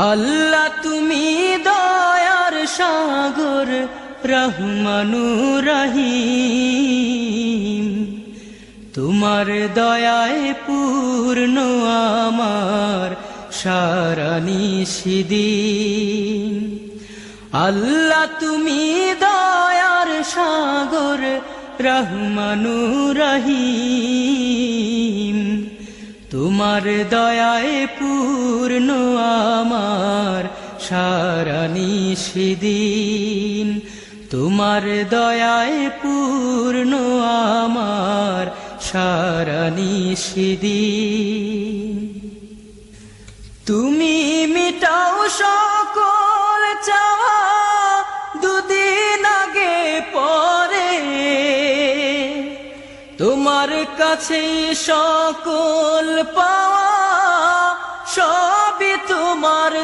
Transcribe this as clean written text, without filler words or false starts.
আল্লাহ তুমি দয়ার সাগর রহমানুর রহিম, তোমার দয়ায় পূর্ণ আমার সারা নিশিদিন। আল্লাহ তুমি দয়ার সাগর রহমানুর রহিম, তোমার দয়ায় পূর্ণ আমার সারা নিশিদিন। তোমার দয়ায় পূর্ণ আমার সারা নিশিদিন। তুমি মিটাও সকল চাওয়া দুদিন আগে পরে, তোমার কাছে সকল পাওয়া সবই তোমার।